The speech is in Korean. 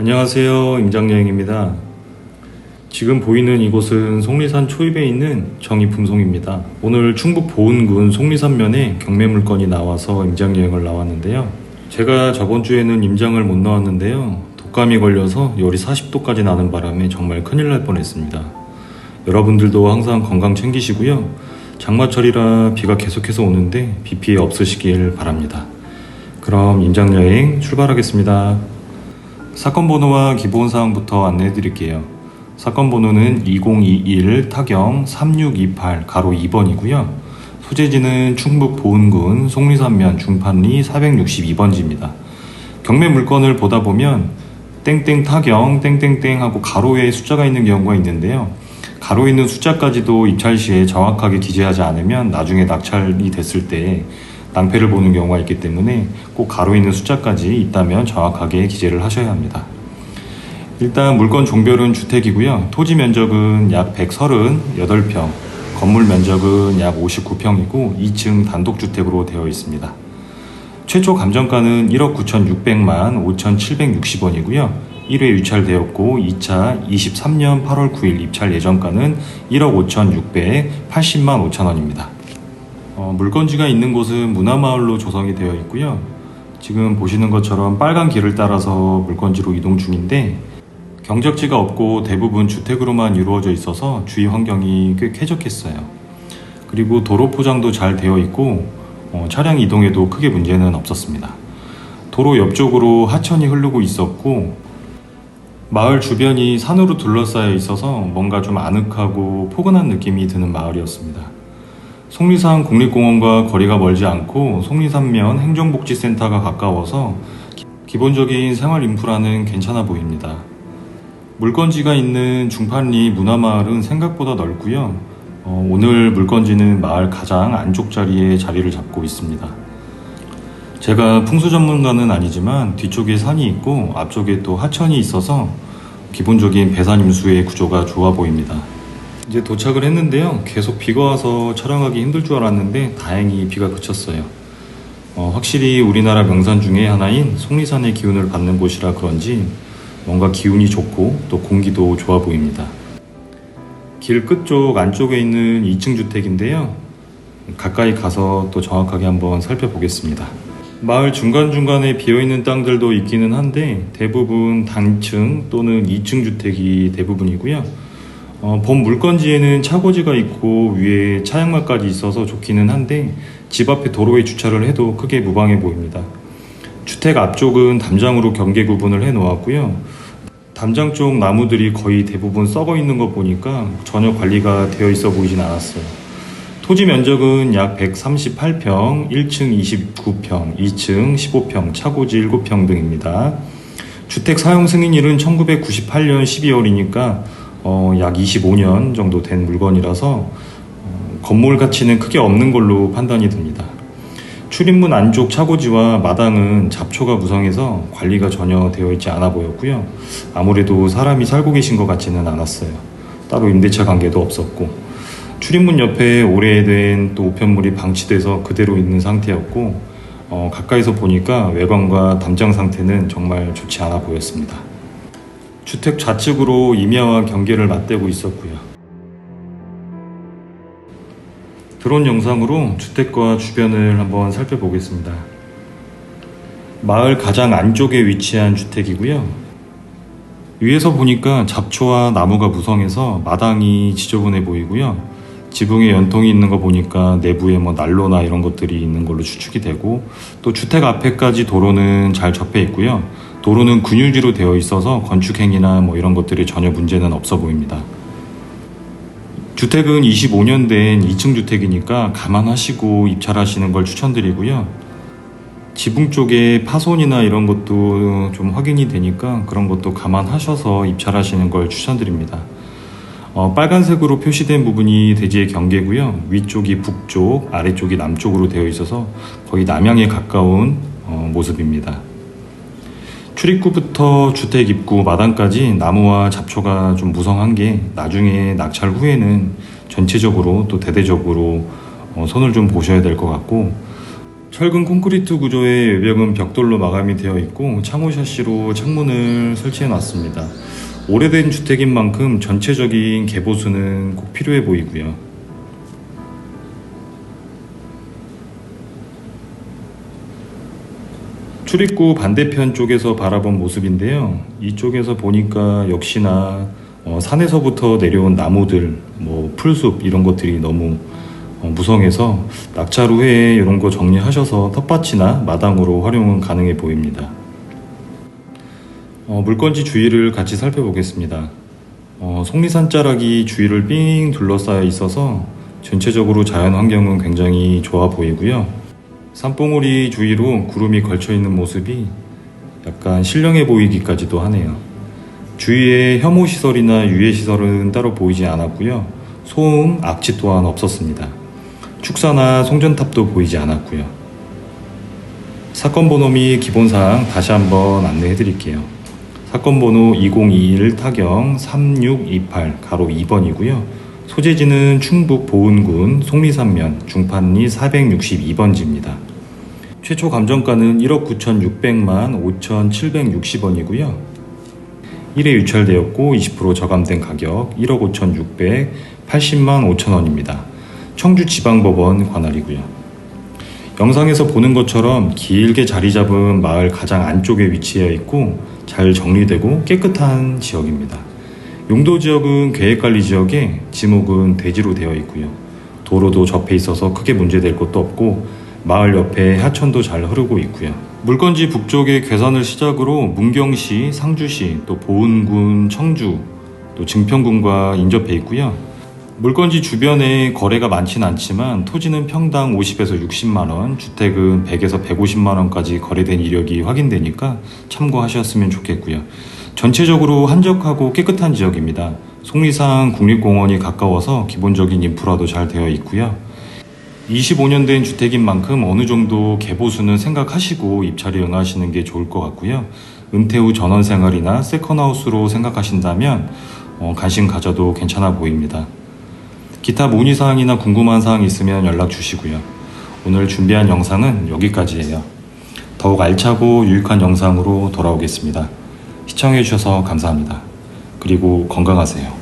안녕하세요, 임장여행입니다. 지금 보이는 이곳은 속리산 초입에 있는 정입품송입니다. 오늘 충북 보은군 속리산면에 경매 물건이 나와서 임장여행을 나왔는데요. 제가 저번 주에는 임장을 못 나왔는데요. 독감이 걸려서 열이 40도까지 나는 바람에 정말 큰일 날 뻔했습니다. 여러분들도 항상 건강 챙기시고요. 장마철이라 비가 계속해서 오는데 비 피해 없으시길 바랍니다. 그럼 임장여행 출발하겠습니다. 사건 번호와 기본 사항부터 안내해 드릴게요. 사건 번호는 2021 타경 3628 가로 2번이고요. 소재지는 충북 보은군 속리산면 중판리 462번지입니다. 경매 물건을 보다 보면 땡땡 타경 땡땡땡 하고 가로에 숫자가 있는 경우가 있는데요. 가로에 있는 숫자까지도 입찰 시에 정확하게 기재하지 않으면 나중에 낙찰이 됐을 때 낭패를 보는 경우가 있기 때문에 꼭 가로에 있는 숫자까지 있다면 정확하게 기재를 하셔야 합니다. 일단 물건 종별은 주택이고요. 토지 면적은 약 138평, 건물 면적은 약 59평이고 2층 단독주택으로 되어 있습니다. 최초 감정가는 1억 9,600만 5,760원이고요. 1회 유찰되었고 2차 23년 8월 9일 입찰 예정가는 1억 5,680만 5천원입니다. 물건지가 있는 곳은 문화마을로 조성이 되어 있고요. 지금 보시는 것처럼 빨간 길을 따라서 물건지로 이동 중인데 경적지가 없고 대부분 주택으로만 이루어져 있어서 주위 환경이 꽤 쾌적했어요. 그리고 도로 포장도 잘 되어 있고 차량 이동에도 크게 문제는 없었습니다. 도로 옆쪽으로 하천이 흐르고 있었고 마을 주변이 산으로 둘러싸여 있어서 뭔가 좀 아늑하고 포근한 느낌이 드는 마을이었습니다. 속리산 국립공원과 거리가 멀지 않고 속리산면 행정복지센터가 가까워서 기본적인 생활 인프라는 괜찮아 보입니다. 물건지가 있는 중판리 문화마을은 생각보다 넓고요. 오늘 물건지는 마을 가장 안쪽 자리에 자리를 잡고 있습니다. 제가 풍수 전문가는 아니지만 뒤쪽에 산이 있고 앞쪽에 또 하천이 있어서 기본적인 배산임수의 구조가 좋아 보입니다. 이제 도착을 했는데요. 계속 비가 와서 촬영하기 힘들 줄 알았는데 다행히 비가 그쳤어요. 확실히 우리나라 명산 중에 하나인 속리산의 기운을 받는 곳이라 그런지 뭔가 기운이 좋고 또 공기도 좋아 보입니다. 길 끝쪽 안쪽에 있는 2층 주택인데요. 가까이 가서 또 정확하게 한번 살펴보겠습니다. 마을 중간중간에 비어있는 땅들도 있기는 한데 대부분 단층 또는 2층 주택이 대부분이고요. 본 물건지에는 차고지가 있고 위에 차양막까지 있어서 좋기는 한데 집 앞에 도로에 주차를 해도 크게 무방해 보입니다. 주택 앞쪽은 담장으로 경계 구분을 해 놓았고요. 담장 쪽 나무들이 거의 대부분 썩어 있는 거 보니까 전혀 관리가 되어 있어 보이진 않았어요. 토지 면적은 약 138평, 1층 29평, 2층 15평, 차고지 7평 등입니다. 주택 사용 승인일은 1998년 12월이니까 약 25년 정도 된 물건이라서 건물 가치는 크게 없는 걸로 판단이 됩니다. 출입문 안쪽 차고지와 마당은 잡초가 무성해서 관리가 전혀 되어 있지 않아 보였고요. 아무래도 사람이 살고 계신 것 같지는 않았어요. 따로 임대차 관계도 없었고 출입문 옆에 오래된 또 우편물이 방치돼서 그대로 있는 상태였고 가까이서 보니까 외관과 담장 상태는 정말 좋지 않아 보였습니다. 주택 좌측으로 임야와 경계를 맞대고 있었고요. 드론 영상으로 주택과 주변을 한번 살펴보겠습니다. 마을 가장 안쪽에 위치한 주택이고요. 위에서 보니까 잡초와 나무가 무성해서 마당이 지저분해 보이고요. 지붕에 연통이 있는 거 보니까 내부에 난로나 이런 것들이 있는 걸로 추측이 되고 또 주택 앞에까지 도로는 잘 접해 있고요. 도로는 근유지로 되어 있어서 건축행위나 이런 것들이 전혀 문제는 없어 보입니다. 주택은 25년 된 2층 주택이니까 감안하시고 입찰하시는 걸 추천드리고요. 지붕 쪽에 파손이나 이런 것도 좀 확인이 되니까 그런 것도 감안하셔서 입찰하시는 걸 추천드립니다. 빨간색으로 표시된 부분이 대지의 경계고요. 위쪽이 북쪽, 아래쪽이 남쪽으로 되어 있어서 거의 남향에 가까운 모습입니다. 출입구부터 주택 입구 마당까지 나무와 잡초가 좀 무성한 게 나중에 낙찰 후에는 전체적으로 또 대대적으로 손을 좀 보셔야 될 것 같고 철근 콘크리트 구조의 외벽은 벽돌로 마감이 되어 있고 창호 샤시로 창문을 설치해 놨습니다. 오래된 주택인 만큼 전체적인 개보수는 꼭 필요해 보이고요. 출입구 반대편 쪽에서 바라본 모습인데요. 이쪽에서 보니까 역시나 산에서부터 내려온 나무들, 풀숲 이런 것들이 너무 무성해서 낙찰 후에 이런 거 정리하셔서 텃밭이나 마당으로 활용은 가능해 보입니다. 물건지 주위를 같이 살펴보겠습니다. 속리산 자락이 주위를 삥 둘러싸여 있어서 전체적으로 자연 환경은 굉장히 좋아 보이고요. 산봉우리 주위로 구름이 걸쳐 있는 모습이 약간 신령해 보이기까지도 하네요. 주위에 혐오시설이나 유해시설은 따로 보이지 않았고요. 소음, 악취 또한 없었습니다. 축사나 송전탑도 보이지 않았고요. 사건 번호 및 기본사항 다시 한번 안내해 드릴게요. 사건 번호 2021 타경 3628 가로 2번이고요. 소재지는 충북 보은군 속리산면 중판리 462번지입니다. 최초 감정가는 1억 9,600만 5,760원이고요. 1회 유찰되었고 20% 저감된 가격 1억 5,680만 5천원입니다. 청주지방법원 관할이고요. 영상에서 보는 것처럼 길게 자리 잡은 마을 가장 안쪽에 위치해 있고 잘 정리되고 깨끗한 지역입니다. 용도지역은 계획관리지역에 지목은 대지로 되어 있고요. 도로도 접해 있어서 크게 문제될 것도 없고 마을 옆에 하천도 잘 흐르고 있고요. 물건지 북쪽의 괴산을 시작으로 문경시, 상주시, 또 보은군, 청주, 또 증평군과 인접해 있고요. 물건지 주변에 거래가 많지는 않지만 토지는 평당 50에서 60만원, 주택은 100에서 150만원까지 거래된 이력이 확인되니까 참고하셨으면 좋겠고요. 전체적으로 한적하고 깨끗한 지역입니다. 속리산 국립공원이 가까워서 기본적인 인프라도 잘 되어 있고요. 25년 된 주택인 만큼 어느 정도 개보수는 생각하시고 입찰에 응하시는 게 좋을 것 같고요. 은퇴 후 전원생활이나 세컨하우스로 생각하신다면 관심 가져도 괜찮아 보입니다. 기타 문의사항이나 궁금한 사항 있으면 연락 주시고요. 오늘 준비한 영상은 여기까지예요. 더욱 알차고 유익한 영상으로 돌아오겠습니다. 시청해주셔서 감사합니다. 그리고 건강하세요.